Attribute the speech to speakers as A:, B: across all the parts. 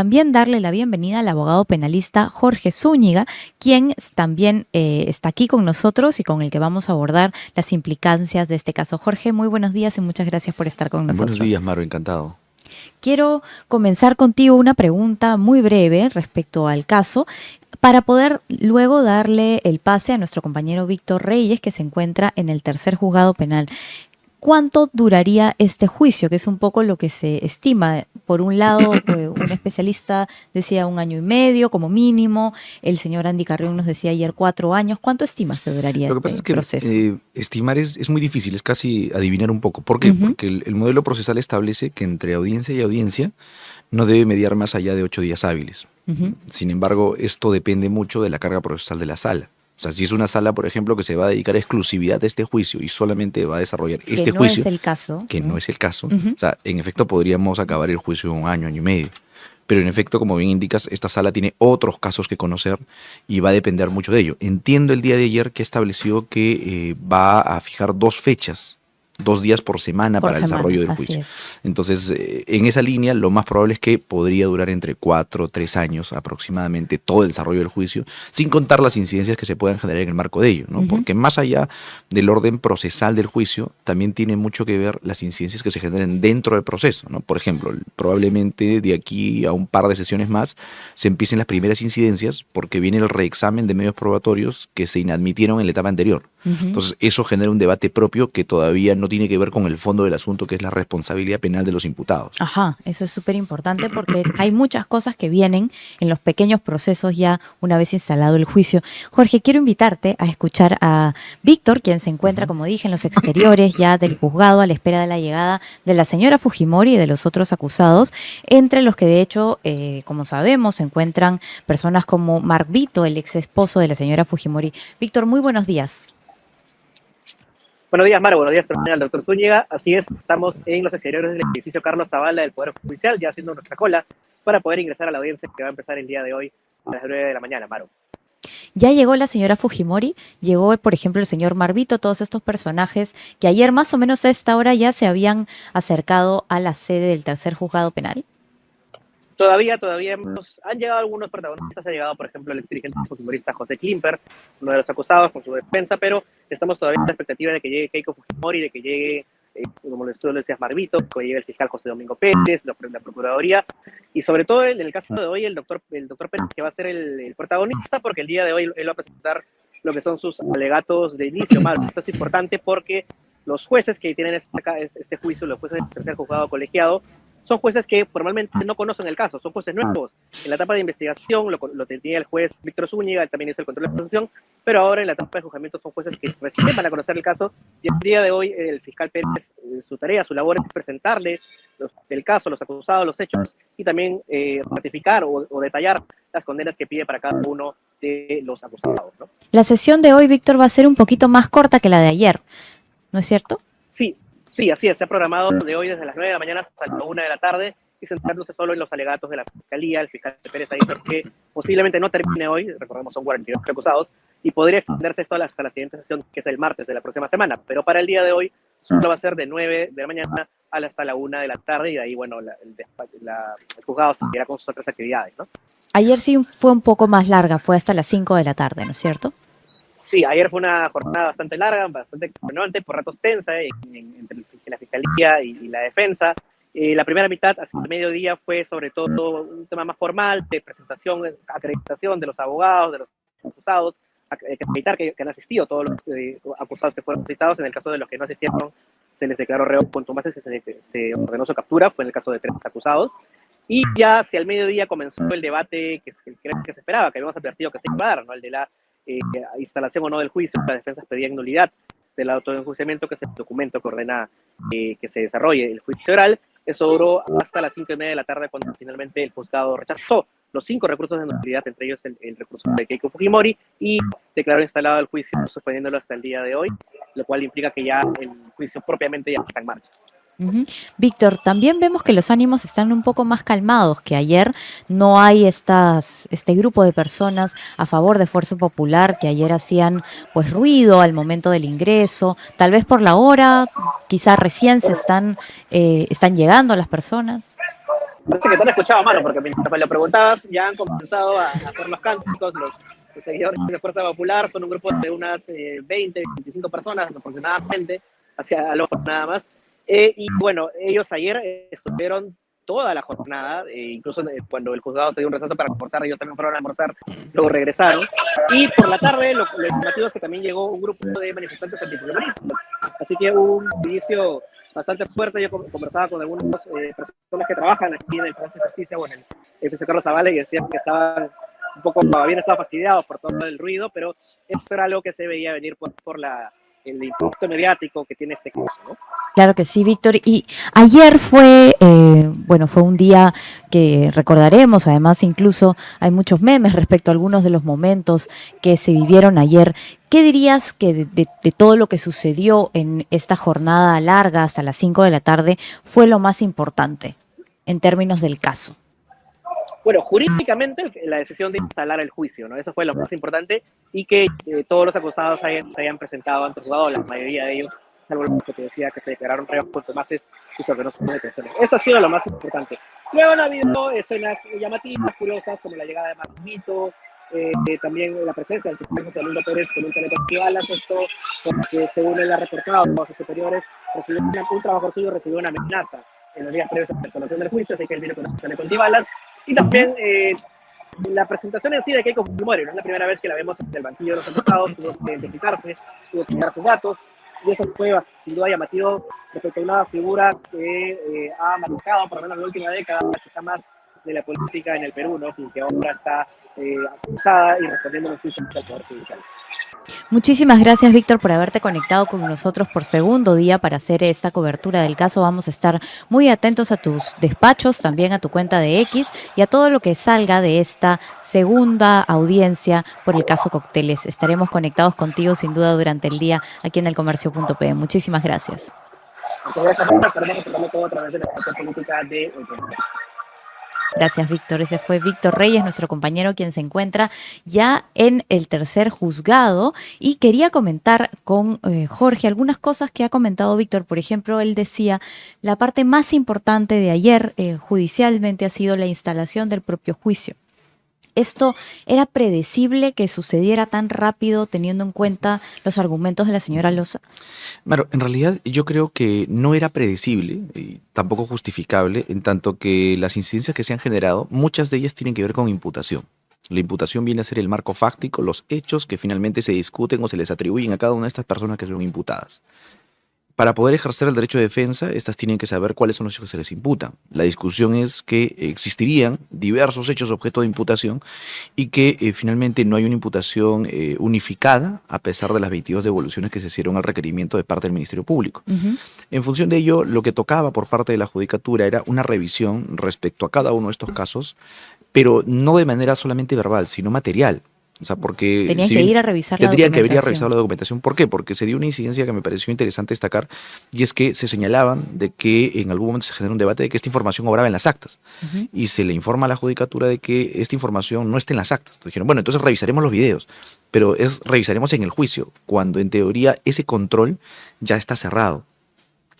A: también darle la bienvenida al abogado penalista Jorge Zúñiga, quien también está aquí con nosotros y con el que vamos a abordar las implicancias de este caso. Jorge, muy buenos días y muchas gracias por estar con
B: Buenos
A: nosotros.
B: días, Maro, encantado.
A: Quiero comenzar contigo una pregunta muy breve respecto al caso, para poder luego darle el pase a nuestro compañero Víctor Reyes, que se encuentra en el tercer juzgado penal. ¿Cuánto duraría este juicio? Que es un poco lo que se estima. Por un lado, un especialista decía 1 año y medio como mínimo. El señor Andy Carrión nos decía ayer 4 años. ¿Cuánto estimas que duraría
B: Lo que pasa
A: este
B: es que
A: proceso?
B: estimar es muy difícil, es casi adivinar un poco. ¿Por qué?
A: Ujú.
B: Porque el modelo procesal establece que entre audiencia y audiencia no debe mediar más allá de 8 días hábiles.
A: Ujú.
B: Sin embargo, esto depende mucho de la carga procesal de la sala. O sea, si es una sala, por ejemplo, que se va a dedicar a exclusividad a este juicio y solamente va a desarrollar
A: Que
B: este
A: no es
B: juicio,
A: el caso,
B: que no
A: ¿no?
B: es el caso,
A: Ujú.
B: o sea, en efecto podríamos acabar el juicio en 1 año, año y medio. Pero en efecto, como bien indicas, esta sala tiene otros casos que conocer y va a depender mucho de ello. Entiendo el día de ayer que estableció que va a fijar 2 fechas, 2 días por semana
A: Por
B: para el
A: semana,
B: desarrollo del
A: así
B: juicio.
A: es.
B: Entonces, en esa línea, lo más probable es que podría durar entre 4 o 3 años aproximadamente todo el desarrollo del juicio, sin contar las incidencias que se puedan generar en el marco de ello, ¿no?
A: Ujú.
B: Porque más allá del orden procesal del juicio, también tiene mucho que ver las incidencias que se generen dentro del proceso, ¿no? Por ejemplo, probablemente de aquí a un par de sesiones más se empiecen las primeras incidencias porque viene el reexamen de medios probatorios que se inadmitieron en la etapa anterior.
A: Ujú.
B: Entonces, eso genera un debate propio que todavía no tiene que ver con el fondo del asunto, que es la responsabilidad penal de los imputados.
A: Ajá, eso es súper importante porque hay muchas cosas que vienen en los pequeños procesos ya una vez instalado el juicio. Jorge, quiero invitarte a escuchar a Víctor, quien se encuentra, como dije, en los exteriores ya del juzgado a la espera de la llegada de la señora Fujimori y de los otros acusados, entre los que de hecho, como sabemos, se encuentran personas como Mark Vito, el ex esposo de la señora Fujimori. Víctor, muy buenos días.
C: Buenos días, Maro. Buenos días también al doctor Zúñiga. Así es, estamos en los exteriores del edificio Carlos Zavala del Poder Judicial, ya haciendo nuestra cola para poder ingresar a la audiencia que va a empezar el día de hoy a las 9 de la mañana, Maro.
A: Ya llegó la señora Fujimori, llegó, por ejemplo, el señor Marvito, todos estos personajes que ayer más o menos a esta hora ya se habían acercado a la sede del tercer juzgado penal.
C: Todavía han llegado algunos protagonistas, ha llegado, por ejemplo, el ex dirigente fujimorista José Klimper, uno de los acusados con su defensa, pero estamos todavía en la expectativa de que llegue Keiko Fujimori, de que llegue, como tú lo decías, Marvito, que llegue el fiscal José Domingo Pérez, la Procuraduría, y sobre todo en el caso de hoy, el doctor Pérez, que va a ser el protagonista, porque el día de hoy él va a presentar lo que son sus alegatos de inicio, Maro. Esto es importante porque los jueces que tienen este juicio, los jueces del tercer juzgado colegiado, son jueces que formalmente no conocen el caso, son jueces nuevos. En la etapa de investigación lo tenía el juez Víctor Zúñiga, él también hizo el control de acusación, pero ahora en la etapa de juzgamiento son jueces que recién van a conocer el caso, y el día de hoy el fiscal Pérez, su tarea, su labor es presentarle el caso, los acusados, los hechos, y también ratificar o detallar las condenas que pide para cada uno de los acusados, ¿no?
A: La sesión de hoy, Víctor, va a ser un poquito más corta que la de ayer, ¿no es cierto?
C: Sí, así es. Se ha programado de hoy desde las 9 de la mañana hasta la 1 de la tarde y centrándose solo en los alegatos de la Fiscalía. El fiscal Pérez ha dicho que posiblemente no termine hoy, recordemos son 42 acusados, y podría extenderse esto hasta la siguiente sesión, que es el martes de la próxima semana. Pero para el día de hoy solo va a ser de 9 de la mañana hasta la 1 de la tarde y de ahí, bueno, el juzgado seguirá con sus otras actividades, ¿no?
A: Ayer sí fue un poco más larga, fue hasta las 5 de la tarde, ¿no es cierto?
C: Sí, ayer fue una jornada bastante larga, bastante extenuante, por ratos tensa, entre la Fiscalía y la defensa. La primera mitad, hacia el mediodía, fue sobre todo un tema más formal, de presentación, acreditación de los abogados, de los acusados, acreditar que han asistido todos los acusados que fueron citados. En el caso de los que no asistieron, se les declaró reo contumaces, se ordenó su captura, fue en el caso de 3 acusados. Y ya hacia el mediodía comenzó el debate que se esperaba, que habíamos advertido que se iba a dar, ¿no? El de la instalación o no del juicio. Las defensas pedían nulidad del autoenjuiciamiento, que es el documento que ordena que se desarrolle el juicio oral. Eso duró hasta las 5:30 de la tarde, cuando finalmente el juzgado rechazó los 5 recursos de nulidad, entre ellos el recurso de Keiko Fujimori, y declaró instalado el juicio, suspendiéndolo hasta el día de hoy, lo cual implica que ya el juicio propiamente ya está en marcha.
A: Ujú. Víctor, también vemos que los ánimos están un poco más calmados que ayer. No hay este grupo de personas a favor de Fuerza Popular que ayer hacían pues ruido al momento del ingreso. Tal vez por la hora, quizá recién están llegando las personas.
C: Parece que te han escuchado a mano, porque mientras me lo preguntabas, ya han comenzado a hacer los cánticos, los seguidores de Fuerza Popular, son un grupo de unas 20, 25 personas aproximadamente, hacia el ojo nada más. Y bueno, ellos ayer estuvieron toda la jornada, incluso cuando el juzgado se dio un receso para almorzar, ellos también fueron a almorzar, luego regresaron. Y por la tarde, lo llamativo es que también llegó un grupo de manifestantes antifujimoristas. Así que hubo un inicio bastante fuerte. Yo conversaba con algunas personas que trabajan aquí en el Palacio de Justicia, o en el FC Carlos Zavales, y decían que estaban un poco, habían estado fastidiados por todo el ruido, pero eso era algo que se veía venir por el impacto mediático que tiene este caso, ¿no?
A: Claro que sí, Víctor. Y ayer fue, fue un día que recordaremos. Además, incluso hay muchos memes respecto a algunos de los momentos que se vivieron ayer. ¿Qué dirías que de todo lo que sucedió en esta jornada larga hasta las 5 de la tarde fue lo más importante en términos del caso?
C: Bueno, jurídicamente la decisión de instalar el juicio, ¿no? Eso fue lo más importante, y que todos los acusados se hayan presentado ante el juzgado, la mayoría de ellos, salvo el que te decía que se declararon reos contumaces y se ordenó su detenciones. Eso ha sido lo más importante. Luego han habido escenas llamativas, curiosas, como la llegada de Marquito, también la presencia del fiscal José Lindo Pérez con un chaleco antibalas. Esto porque, según él ha reportado a sus superiores, un trabajador suyo recibió una amenaza en los días previos a la instalación del juicio, así que él vino con un chaleco antibalas. Y también la presentación en sí de Keiko Fujimori, no es la primera vez que la vemos en el banquillo de los acusados, tuvo que identificarse, tuvo que dar sus datos, y eso fue sin duda llamativo respecto a una figura que ha marcado por lo menos la última década, quizá más de la política en el Perú, ¿no? Y que ahora está acusada y respondiendo a los juicios del Poder Judicial.
A: Muchísimas gracias, Víctor, por haberte conectado con nosotros por segundo día para hacer esta cobertura del caso. Vamos a estar muy atentos a tus despachos, también a tu cuenta de X y a todo lo que salga de esta segunda audiencia por el caso Cócteles. Estaremos conectados contigo sin duda durante el día aquí en elcomercio.pe. Muchísimas gracias.
C: Muchas gracias, Marta. Estaremos reportando todo a través de la estación política de El Comercio.
A: Gracias, Víctor. Ese fue Víctor Reyes, nuestro compañero, quien se encuentra ya en el tercer juzgado. Y quería comentar con Jorge algunas cosas que ha comentado Víctor. Por ejemplo, él decía, la parte más importante de ayer judicialmente ha sido la instalación del propio juicio. ¿Esto era predecible que sucediera tan rápido teniendo en cuenta los argumentos de la señora Loza?
B: Bueno, en realidad yo creo que no era predecible y tampoco justificable, en tanto que las incidencias que se han generado, muchas de ellas tienen que ver con imputación. La imputación viene a ser el marco fáctico, los hechos que finalmente se discuten o se les atribuyen a cada una de estas personas que son imputadas. Para poder ejercer el derecho de defensa, estas tienen que saber cuáles son los hechos que se les imputan. La discusión es que existirían diversos hechos objeto de imputación y que finalmente no hay una imputación unificada a pesar de las 22 devoluciones que se hicieron al requerimiento de parte del Ministerio Público. En función de ello, lo que tocaba por parte de la Judicatura era una revisión respecto a cada uno de estos casos, pero no de manera solamente verbal, sino material. O sea, porque
A: Tenían que ir a revisar la documentación.
B: Tendrían que ir a revisar la documentación. ¿Por qué? Porque se dio una incidencia que me pareció interesante destacar, y es que se señalaban de que en algún momento se generó un debate de que esta información obraba en las actas. Y se le informa a la Judicatura de que esta información no está en las actas. Entonces dijeron, bueno, entonces revisaremos los videos, pero revisaremos en el juicio, cuando en teoría ese control ya está cerrado.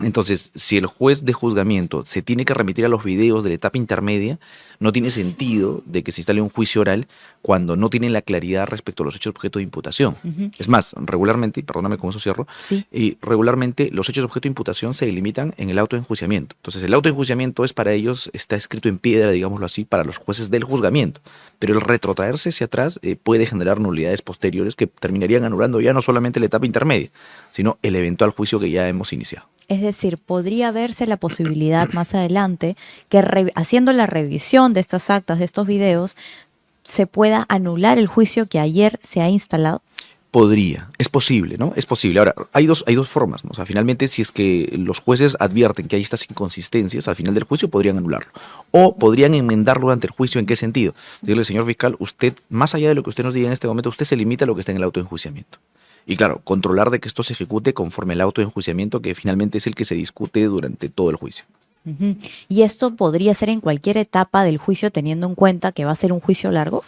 B: Entonces, si el juez de juzgamiento se tiene que remitir a los videos de la etapa intermedia, no tiene sentido de que se instale un juicio oral cuando no tienen la claridad respecto a los hechos objeto de imputación. Es más, regularmente, y perdóname con eso cierro, regularmente los hechos objeto de imputación se delimitan en el auto de enjuiciamiento. Entonces, el auto de enjuiciamiento es para ellos, está escrito en piedra, digámoslo así, para los jueces del juzgamiento. Pero el retrotraerse hacia atrás puede generar nulidades posteriores que terminarían anulando ya no solamente la etapa intermedia, sino el eventual juicio que ya hemos iniciado.
A: Es decir, podría verse la posibilidad más adelante que haciendo la revisión de estas actas, de estos videos, se pueda anular el juicio que ayer se ha instalado.
B: Podría, es posible, ¿no? Es posible. Ahora, hay dos formas, ¿no? O sea, finalmente, si es que los jueces advierten que hay estas inconsistencias, al final del juicio podrían anularlo. O podrían enmendarlo durante el juicio. ¿En qué sentido? Decirle, señor fiscal, usted, más allá de lo que usted nos diga en este momento, usted se limita a lo que está en el auto de enjuiciamiento. Y claro, controlar de que esto se ejecute conforme al auto de enjuiciamiento, que finalmente es el que se discute durante todo el juicio.
A: ¿Y esto podría ser en cualquier etapa del juicio, teniendo en cuenta que va a ser un juicio largo?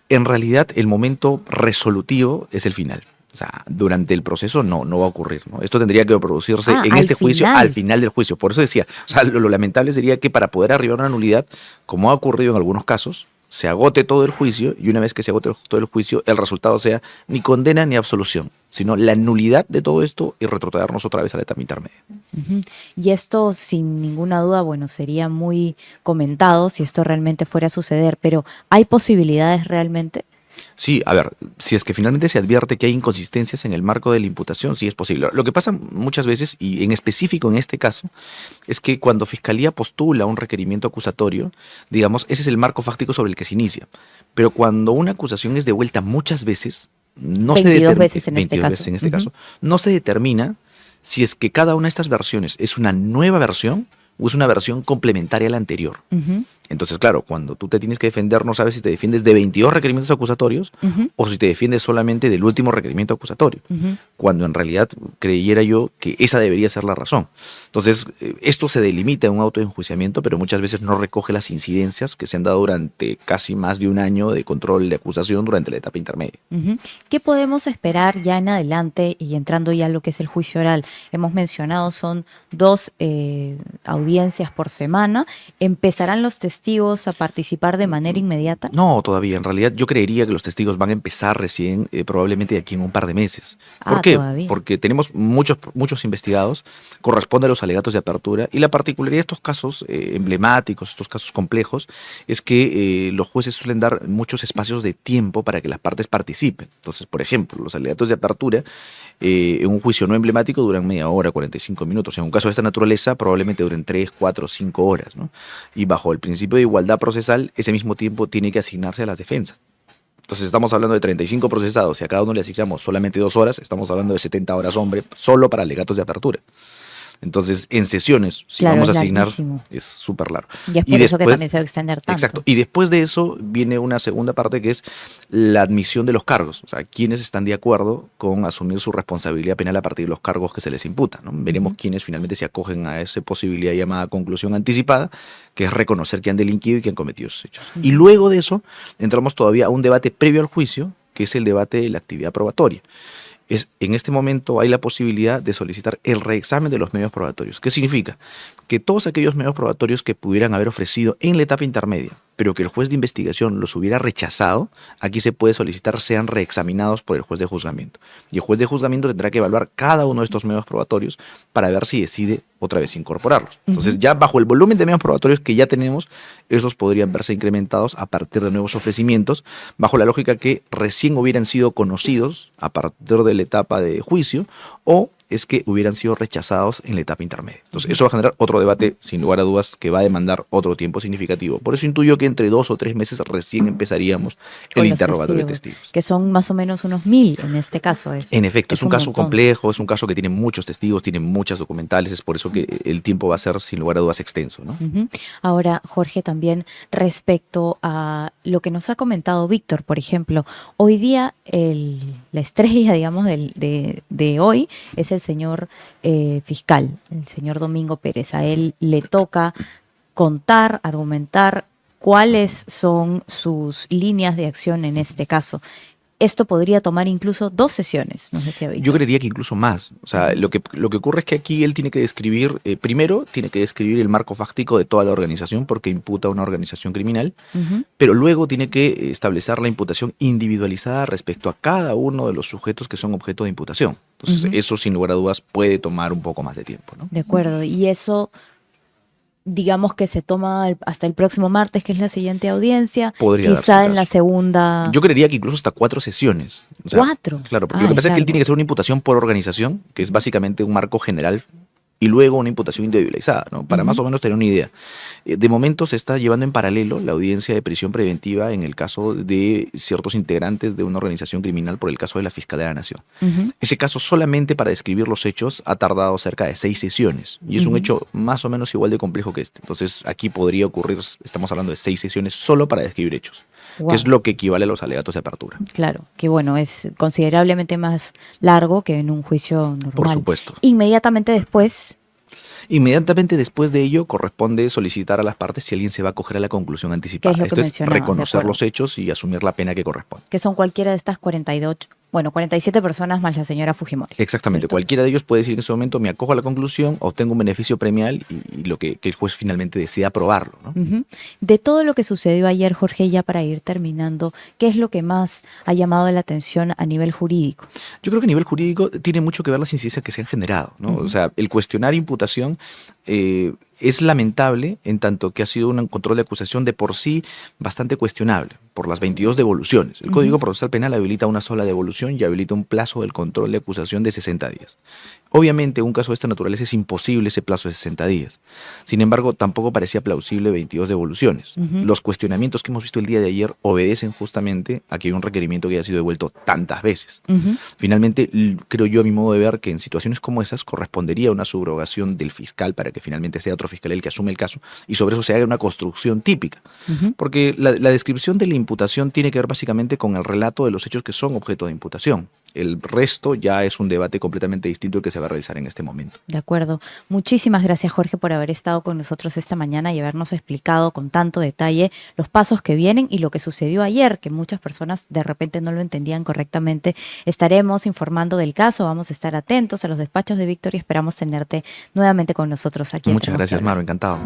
B: En realidad, el momento resolutivo es el final. O sea, durante el proceso no va a ocurrir, ¿no? Esto tendría que producirse en
A: al
B: este juicio
A: final.
B: al final del juicio. Por eso decía, o sea, lo lamentable sería que para poder arribar a una nulidad, como ha ocurrido en algunos casos, se agote todo el juicio y una vez que se agote todo el juicio, el resultado sea ni condena ni absolución, sino la nulidad de todo esto y retrotraernos otra vez a la etapa intermedia.
A: Ujú. Y esto, sin ninguna duda, bueno, sería muy comentado si esto realmente fuera a suceder, pero ¿hay posibilidades realmente?
B: Sí, a ver, si es que finalmente se advierte que hay inconsistencias en el marco de la imputación, sí es posible. Lo que pasa muchas veces, y en específico en este caso, es que cuando Fiscalía postula un requerimiento acusatorio, digamos, ese es el marco fáctico sobre el que se inicia. Pero cuando una acusación es devuelta muchas veces, no se
A: 22
B: determina,
A: veces en este
B: 22
A: caso.
B: veces en este
A: Ujú.
B: caso, no se determina si es que cada una de estas versiones es una nueva versión o es una versión complementaria a la anterior.
A: Ujú,
B: Entonces, claro, cuando tú te tienes que defender, no sabes si te defiendes de 22 requerimientos acusatorios
A: ujú,
B: o si te defiendes solamente del último requerimiento acusatorio,
A: ujú.
B: cuando en realidad creyera yo que esa debería ser la razón. Entonces, esto se delimita en un auto de enjuiciamiento, pero muchas veces no recoge las incidencias que se han dado durante casi más de un año de control de acusación durante la etapa intermedia.
A: Ujú. ¿Qué podemos esperar ya en adelante y entrando ya a lo que es el juicio oral? Hemos mencionado, son 2 audiencias por semana. ¿Empezarán los testigos a participar de manera inmediata?
B: No, todavía. En realidad yo creería que los testigos van a empezar recién, probablemente de aquí en un par de meses. ¿Por qué?
A: Todavía.
B: Porque tenemos muchos investigados, corresponde a los alegatos de apertura, y la particularidad de estos casos emblemáticos, estos casos complejos, es que los jueces suelen dar muchos espacios de tiempo para que las partes participen. Entonces, por ejemplo, los alegatos de apertura en un juicio no emblemático duran media hora, 45 minutos. En un caso de esta naturaleza probablemente duren 3, 4, 5 horas, ¿no? Y bajo el principio de igualdad procesal, ese mismo tiempo tiene que asignarse a las defensas. Entonces estamos hablando de 35 procesados, si a cada uno le asignamos solamente 2 horas, estamos hablando de 70 horas hombre, solo para alegatos de apertura. Entonces, en sesiones, si
A: Claro,
B: vamos a
A: es
B: asignar,
A: larguísimo.
B: es súper largo.
A: Y es por eso que también se va a extender tanto.
B: Exacto. Y después de eso viene una segunda parte que es la admisión de los cargos. O sea, quienes están de acuerdo con asumir su responsabilidad penal a partir de los cargos que se les imputan, ¿no? Veremos quiénes finalmente se acogen a esa posibilidad llamada conclusión anticipada, que es reconocer que han delinquido y que han cometido esos hechos. Y luego de eso entramos todavía a un debate previo al juicio, que es el debate de la actividad probatoria. En este momento hay la posibilidad de solicitar el reexamen de los medios probatorios. ¿Qué significa? Que todos aquellos medios probatorios que pudieran haber ofrecido en la etapa intermedia, pero que el juez de investigación los hubiera rechazado, aquí se puede solicitar sean reexaminados por el juez de juzgamiento. Y el juez de juzgamiento tendrá que evaluar cada uno de estos medios probatorios para ver si decide otra vez incorporarlos. Entonces, ya bajo el volumen de medios probatorios que ya tenemos, esos podrían verse incrementados a partir de nuevos ofrecimientos, bajo la lógica que recién hubieran sido conocidos a partir de la etapa de juicio o es que hubieran sido rechazados en la etapa intermedia. Entonces, eso va a generar otro debate, sin lugar a dudas, que va a demandar otro tiempo significativo. Por eso intuyo que entre 2 o 3 meses recién empezaríamos
A: Con
B: el
A: los
B: interrogatorio de testigos.
A: que son más o menos unos 1000 en este caso.
B: En efecto, es un caso
A: montón.
B: complejo, es un caso que tiene muchos testigos, tiene muchas documentales, es por eso que el tiempo va a ser, sin lugar a dudas, extenso, ¿no?
A: Ujú. Ahora, Jorge, también respecto a lo que nos ha comentado Víctor, por ejemplo, hoy día la estrella, digamos, de hoy es el señor fiscal, el señor Domingo Pérez. A él le toca contar, argumentar cuáles son sus líneas de acción en este caso. Esto podría tomar incluso 2 sesiones, nos decía Víctor.
B: Yo creería que incluso más. O sea, lo que ocurre es que aquí él tiene que describir, primero tiene que describir el marco fáctico de toda la organización porque imputa una organización criminal, pero luego tiene que establecer la imputación individualizada respecto a cada uno de los sujetos que son objeto de imputación. Entonces, eso sin lugar a dudas puede tomar un poco más de tiempo, ¿no?
A: De acuerdo, y eso digamos que se toma hasta el próximo martes, que es la siguiente audiencia,
B: Podría darse
A: quizá
B: el
A: en la
B: caso.
A: segunda.
B: Yo creería que incluso hasta 4 sesiones. O sea,
A: 4.
B: Claro, porque lo que pasa es que él tiene que hacer una imputación por organización, que es básicamente un marco general, y luego una imputación individualizada, ¿no? Para más o menos tener una idea. De momento se está llevando en paralelo la audiencia de prisión preventiva en el caso de ciertos integrantes de una organización criminal por el caso de la Fiscalía de la Nación. Ese caso solamente para describir los hechos ha tardado cerca de 6 sesiones y es un hecho más o menos igual de complejo que este. Entonces aquí podría ocurrir, estamos hablando de 6 sesiones solo para describir hechos.
A: Wow.
B: Que es lo que equivale a los alegatos de apertura.
A: Claro, que bueno, es considerablemente más largo que en un juicio normal.
B: Por supuesto.
A: Inmediatamente después.
B: Inmediatamente después de ello corresponde solicitar a las partes si alguien se va a acoger a la conclusión anticipada.
A: ¿Qué es lo que
B: Esto es
A: mencionaba? De
B: reconocer
A: acuerdo.
B: los hechos y asumir la pena que corresponde.
A: Que son cualquiera de estas 48 Bueno, 47 personas más la señora Fujimori.
B: Exactamente.
A: ¿Cierto?
B: Cualquiera de ellos puede decir en ese momento, me acojo a la conclusión, obtengo un beneficio premial y lo que el juez finalmente decida aprobarlo, ¿no?
A: Ujú. De todo lo que sucedió ayer, Jorge, ya para ir terminando, ¿qué es lo que más ha llamado la atención a nivel jurídico?
B: Yo creo que a nivel jurídico tiene mucho que ver las incidencias que se han generado, ¿no? O sea, el cuestionar imputación es lamentable en tanto que ha sido un control de acusación de por sí bastante cuestionable por las 22 devoluciones. El Código Procesal Penal habilita una sola devolución y habilita un plazo del control de acusación de 60 días. Obviamente, en un caso de esta naturaleza es imposible ese plazo de 60 días. Sin embargo, tampoco parecía plausible 22 devoluciones. Los cuestionamientos que hemos visto el día de ayer obedecen justamente a que hay un requerimiento que haya sido devuelto tantas veces. Finalmente, creo yo, a mi modo de ver, que en situaciones como esas correspondería una subrogación del fiscal para que finalmente sea otro fiscal el que asume el caso y sobre eso se haga una construcción típica. Porque la descripción de la imputación tiene que ver básicamente con el relato de los hechos que son objeto de imputación. El resto ya es un debate completamente distinto al que se va a realizar en este momento.
A: De acuerdo. Muchísimas gracias, Jorge, por haber estado con nosotros esta mañana y habernos explicado con tanto detalle los pasos que vienen y lo que sucedió ayer, que muchas personas de repente no lo entendían correctamente. Estaremos informando del caso, vamos a estar atentos a los despachos de Víctor y esperamos tenerte nuevamente con nosotros aquí.
B: Muchas gracias, Maro, encantado.